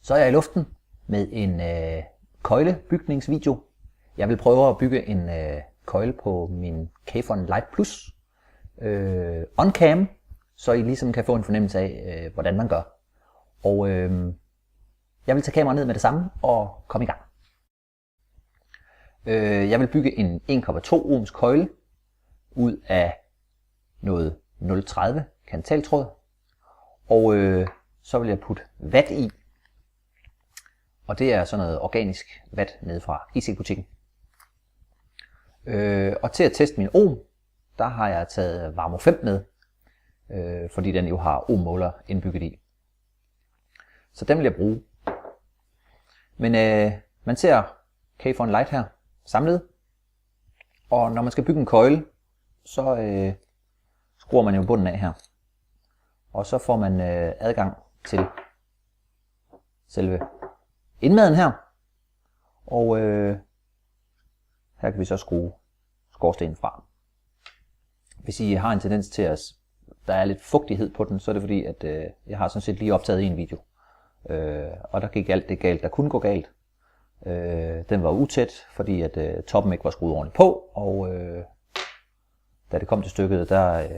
Så er jeg i luften med en køjlebygningsvideo. Jeg vil prøve at bygge en køjle på min Kayfon Lite Plus on cam, så I ligesom kan få en fornemmelse af, hvordan man gør. Og jeg vil tage kameraet ned med det samme og komme i gang. Jeg vil bygge en 1,2 ohms køjle ud af noget 0,30 kantaltråd. Og så vil jeg putte vat i. Og det er sådan noget organisk vat nede fra IC-butikken. Og til at teste min ohm, der har jeg taget Varmo 5 med. Fordi den jo har ohmmåler indbygget i. Så den vil jeg bruge. Men man ser Kayfon Lite her samlet. Og når man skal bygge en køjle, så skruer man jo bunden af her. Og så får man adgang til selve indmaden her. Og her kan vi så skrue skorstenen fra. Hvis I har en tendens til at der er lidt fugtighed på den, så er det fordi, at jeg har sådan set lige optaget en video. Og der gik alt det galt, der kunne gå galt. Den var utæt, fordi at toppen ikke var skruet ordentligt på, og da det kom til stykket, der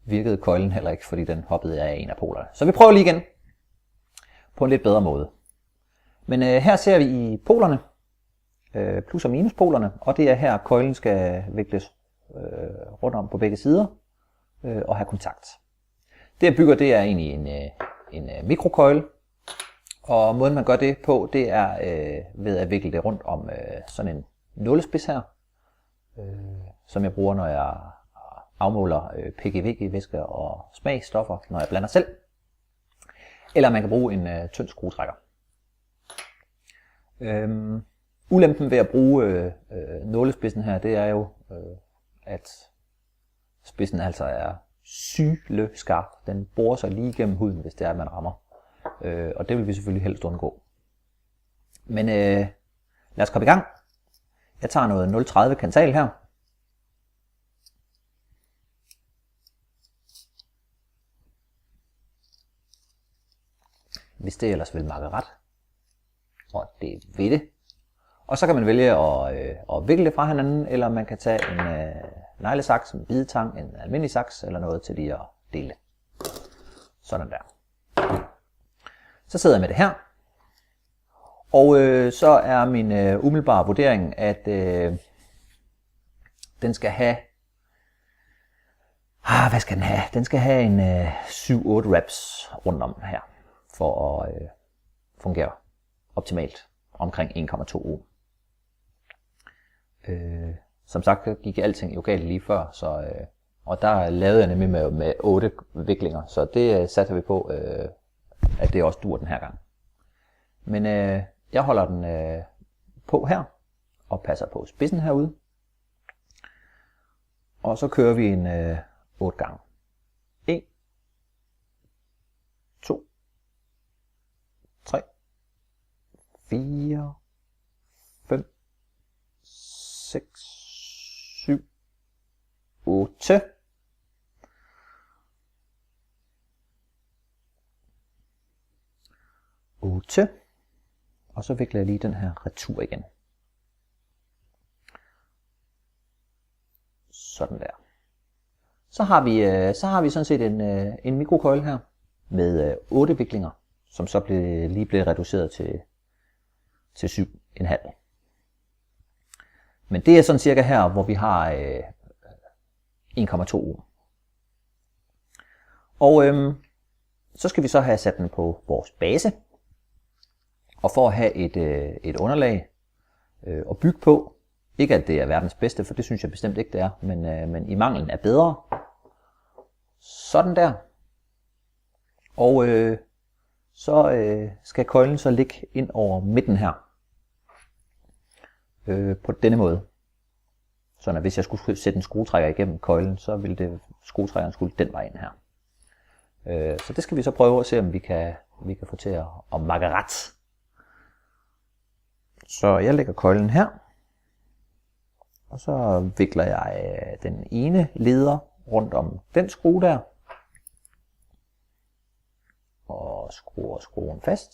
virkede køjlen heller ikke, fordi den hoppede af en af polerne. Så vi prøver lige igen på en lidt bedre måde. Men her ser vi i polerne, plus- og minuspolerne, og det er her køjlen skal vikles rundt om på begge sider og have kontakt. Det jeg bygger, det er egentlig en mikrokøjle, og måden man gør det på, det er ved at vikle det rundt om sådan en nålespids her, som jeg bruger, når jeg afmåler PGV-væske og smagstoffer, når jeg blander selv. Eller man kan bruge en tynd skruetrækker. Ulempen ved at bruge nålespidsen her, det er jo, at spidsen altså er syleskarp. Den borer sig lige igennem huden, hvis det er, at man rammer. Og det vil vi selvfølgelig helst undgå. Men lad os komme i gang. Jeg tager noget 0,30 kantal her. Hvis det ellers vil makke ret. Og det vil det. Og så kan man vælge at vikle det fra hinanden, eller man kan tage en neglesaks, en bidetang, en almindelig saks, eller noget til lige at dele det. Sådan der. Så sidder jeg med det her. Og så er min umiddelbare vurdering, at den skal have... hvad skal den have? Den skal have en 7-8 reps rundt om her, for at fungere optimalt omkring 1,2 ohm. Som sagt gik alting jo galt lige før, så, og der lavede jeg nemlig med 8 viklinger, så det satte vi på, at det også dur den her gang. Men jeg holder den på her, og passer på spidsen herude. Og så kører vi en 8 gange. 1, 2, 3, 4, 5, 6, 7, 8. Og så vikler jeg lige den her retur igen. Sådan der. Så har vi sådan set en mikrokøjle her med 8 viklinger, som så lige blev reduceret til 7,5. Men det er sådan cirka her, hvor vi har 1,2 ohm. Og så skal vi så have sat den på vores base. Og for at have et underlag at bygge på, ikke at det er verdens bedste, for det synes jeg bestemt ikke det er, men i manglen er bedre. Sådan der. Og så skal køjlen så ligge ind over midten her. På denne måde. Så hvis jeg skulle sætte en skruetrækker igennem køjlen, så ville skruetrækkeren skulle den vej ind her. Så det skal vi så prøve at se, om vi kan få til at makke ret. Så jeg lægger køjlen her. Og så vikler jeg den ene leder rundt om den skrue der. Og skruer skruen fast.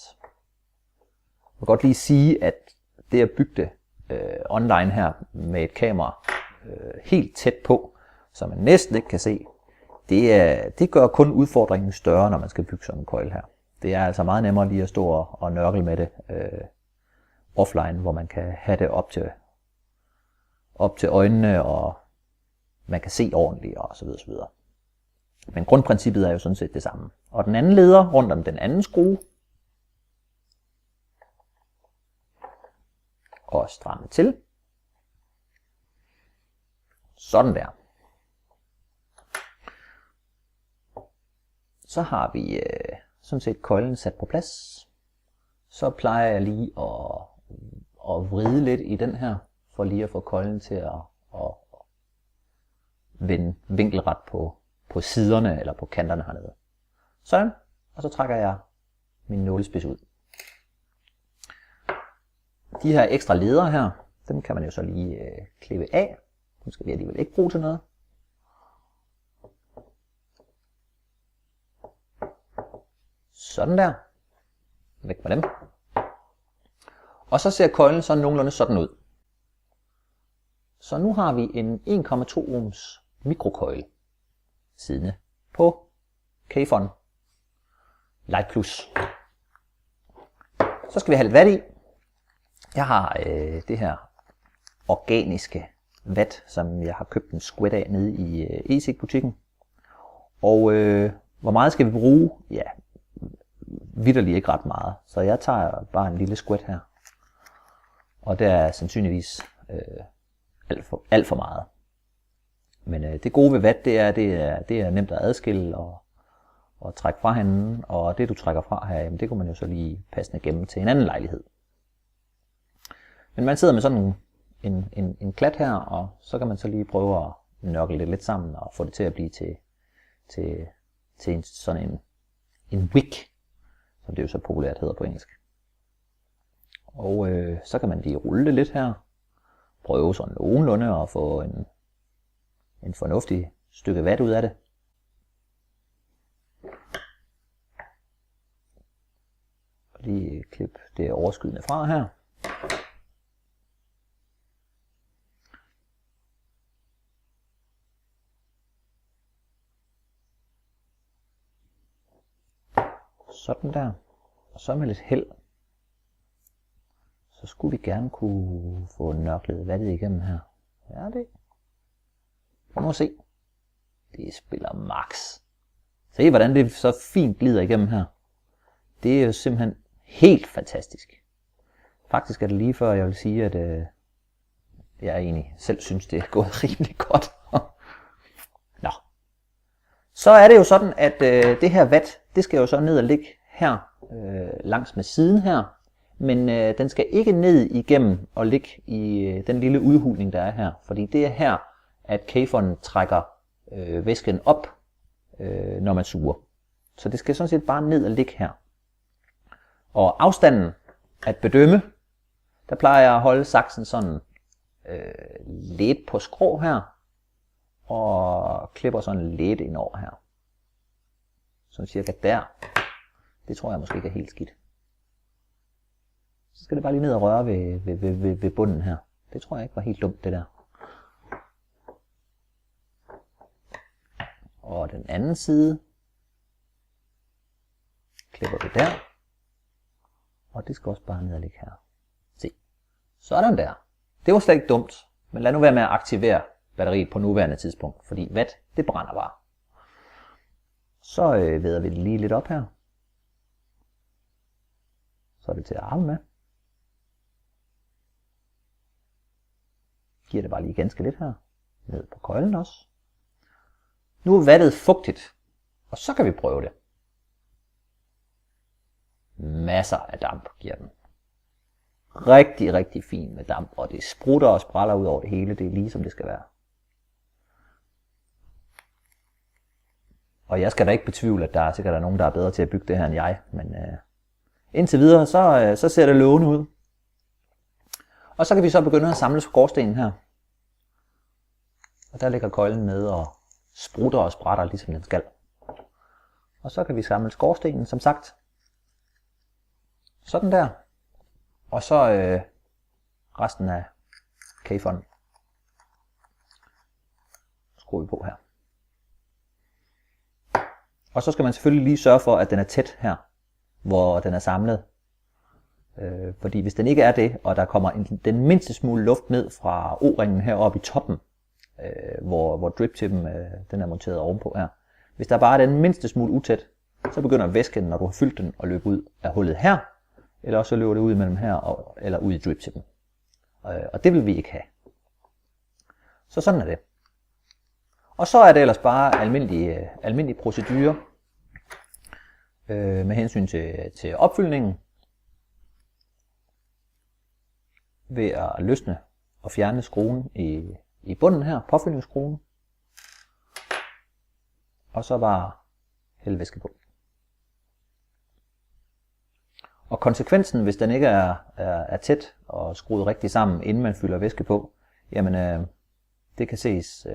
vil godt lige sige, at det at bygge det online her med et kamera helt tæt på, så man næsten ikke kan se, det gør kun udfordringen større, når man skal bygge sådan en coil her. Det er altså meget nemmere lige at stå og nørkle med det offline, hvor man kan have det op til øjnene, og man kan se ordentligt og så videre, så videre. Men grundprincippet er jo sådan set det samme. Og den anden leder rundt om den anden skrue, og stramme til. Sådan der. Så har vi sådan set køjlen sat på plads. Så plejer jeg lige at vride lidt i den her, for lige at få køjlen til at vende vinkelret på siderne eller på kanterne hernede. Sådan, og så trækker jeg min nålespids ud. De her ekstra ledere her, dem kan man jo så lige klippe af. Dem skal vi alligevel ikke bruge til noget. Sådan der. Væk med dem. Og så ser køjlen så nogenlunde sådan ud. Så nu har vi en 1,2 ohms mikrokøjle siddende på Kayfon Light Plus. Så skal vi have lidt vat i. Jeg har det her organiske vat, som jeg har købt en squat af nede i ESIC-butikken. Og hvor meget skal vi bruge? Ja, vitterligt ikke ret meget. Så jeg tager bare en lille squat her. Og det er sandsynligvis alt for meget. Men det gode ved vat, det er nemt at adskille og trække fra hinanden. Og det du trækker fra her, jamen, det kunne man jo så lige passende gemme til en anden lejlighed. Men man sidder med sådan en klat her, og så kan man så lige prøve at nørkle det lidt sammen og få det til at blive til sådan en wick, som det jo så populært hedder på engelsk. Og så kan man lige rulle det lidt her, prøve sådan nogenlunde at få en fornuftig stykke vat ud af det. Og lige klip det overskydende fra her. Sådan der. Og så med lidt held, så skulle vi gerne kunne få nørklet vattet igennem her. Ja, det. Prøv nu at se. Det spiller max. Se, hvordan det så fint glider igennem her. Det er jo simpelthen helt fantastisk. Faktisk er det lige før, jeg vil sige, at jeg egentlig selv synes, det er gået rimelig godt. Nå. Så er det jo sådan, at det her vat, det skal jo så ned og ligge her langs med siden her. Men den skal ikke ned igennem og ligge i den lille udhulning, der er her. Fordi det er her, at Kayfon trækker væsken op, når man suger. Så det skal sådan set bare ned og ligge her. Og afstanden at bedømme, der plejer jeg at holde saksen sådan lidt på skrå her. Og klipper sådan lidt ind over her. Sådan cirka der. Det tror jeg måske ikke er helt skidt. Så skal det bare lige ned og røre ved bunden her. Det tror jeg ikke var helt dumt, det der. Og den anden side klipper vi der. Og det skal også bare ned og ligge her. Se. Sådan der. Det var slet ikke dumt. Men lad nu være med at aktivere batteriet på nuværende tidspunkt. Fordi vat, det brænder bare. Så væder vi det lige lidt op her. Så er det til at arbejde med. Giver det bare lige ganske lidt her. Ned på køjlen også. Nu er vattet fugtigt. Og så kan vi prøve det. Masser af damp giver den. Rigtig, rigtig fin med damp. Og det sprutter og spræller ud over det hele. Det er lige som det skal være. Og jeg skal da ikke betvivle, at der er sikkert nogen, der er bedre til at bygge det her end jeg. Men indtil videre, så ser det lovende ud. Og så kan vi så begynde at samle skorstenen her. Og der ligger køjlen med og sprutter og sprætter, ligesom den skal. Og så kan vi samle skorstenen, som sagt. Sådan der. Og så resten af Kayfon skruer vi på her. Og så skal man selvfølgelig lige sørge for, at den er tæt her, hvor den er samlet. Fordi hvis den ikke er det, og der kommer den mindste smule luft ned fra O-ringen heroppe i toppen, hvor drip-tippen den er monteret ovenpå her. Hvis der bare er den mindste smule utæt, så begynder væsken, når du har fyldt den, at løbe ud af hullet her, eller også løber det ud mellem her eller ud i drip-tippen. Og det vil vi ikke have. Så sådan er det. Og så er det ellers bare almindelig procedure med hensyn til opfyldningen. Ved at løsne og fjerne skruen i bunden her, påfyldningsskruen. Og så bare hælde væske på. Og konsekvensen, hvis den ikke er tæt og skruet rigtig sammen, inden man fylder væske på, jamen det kan ses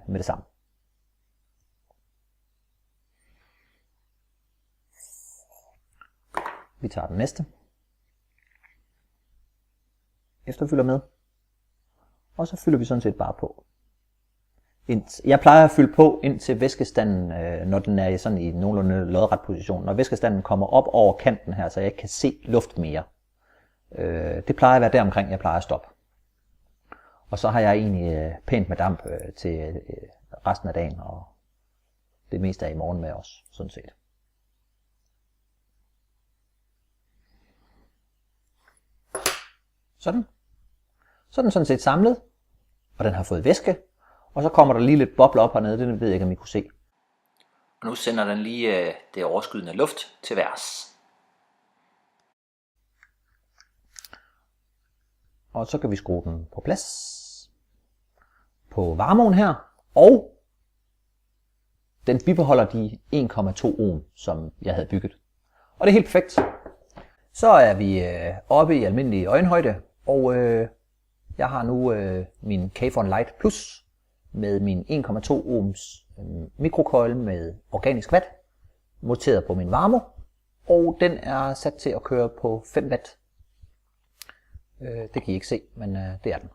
med det samme. Vi tager den næste. Efterfylder med. Og så fylder vi sådan set bare på. Jeg plejer at fylde på indtil væskestanden, når den er sådan i nogenlunde lodret position. Når væskestanden kommer op over kanten her, så jeg ikke kan se luft mere. Det plejer at være deromkring, jeg plejer at stoppe. Og så har jeg egentlig pænt med damp til resten af dagen, og det meste af i morgen med os, sådan set. Sådan. Så er den sådan set samlet, og den har fået væske. Og så kommer der lige lidt bobler op hernede, det ved jeg ikke, om I kunne se. Og nu sender den lige det overskydende luft til værs. Og så kan vi skrue den på plads. På varmeovnen her. Og den bibeholder de 1,2 ohm, som jeg havde bygget. Og det er helt perfekt. Så er vi oppe i almindelig øjenhøjde. Og jeg har nu min Kayfon Lite Plus med min 1,2 ohms mikrocoil med organisk watt, monteret på min varme, og den er sat til at køre på 5 watt. Det kan I ikke se, men det er den.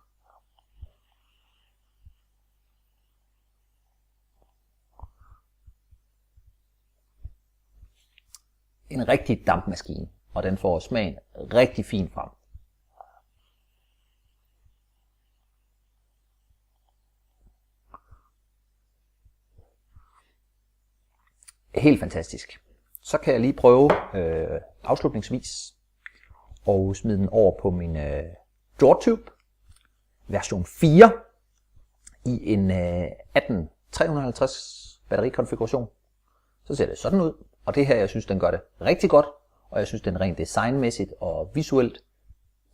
En rigtig dampmaskine, og den får smagen rigtig fint frem. Helt fantastisk. Så kan jeg lige prøve afslutningsvis og smide den over på min DrawTube version 4 i en 18350 batterikonfiguration. Så ser det sådan ud, og det her, jeg synes, den gør det rigtig godt, og jeg synes, den rent designmæssigt og visuelt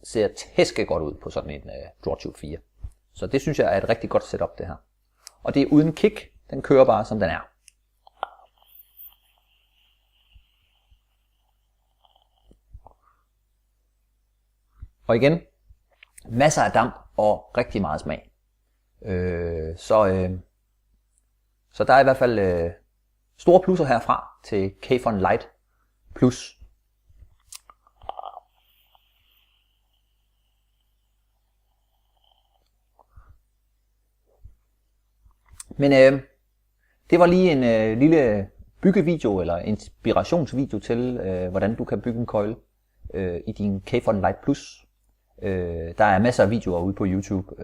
ser tæske godt ud på sådan en DrawTube 4. Så det synes jeg er et rigtig godt setup, det her. Og det er uden kick, den kører bare som den er. Og igen, masser af damp og rigtig meget smag. Så der er i hvert fald store plusser herfra til Kayfon Lite Plus. Men det var lige en lille byggevideo eller inspirationsvideo til, hvordan du kan bygge en coil i din Kayfon Lite Plus. Der er masser af videoer ude på YouTube,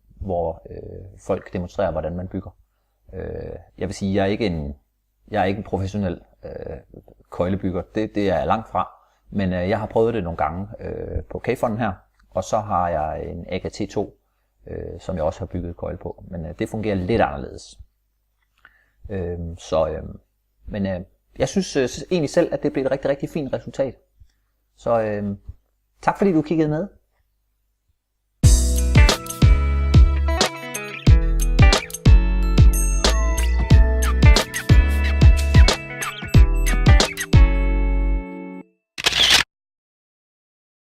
hvor folk demonstrerer, hvordan man bygger. Jeg vil sige, jeg er ikke en professionel køjlebygger. Det er jeg langt fra. Men jeg har prøvet det nogle gange på Kayfon her. Og så har jeg en AKT2, som jeg også har bygget køjle på. Men det fungerer lidt anderledes. Men jeg synes egentlig selv, at det blev et rigtig, rigtig fint resultat. Så tak fordi du kiggede med.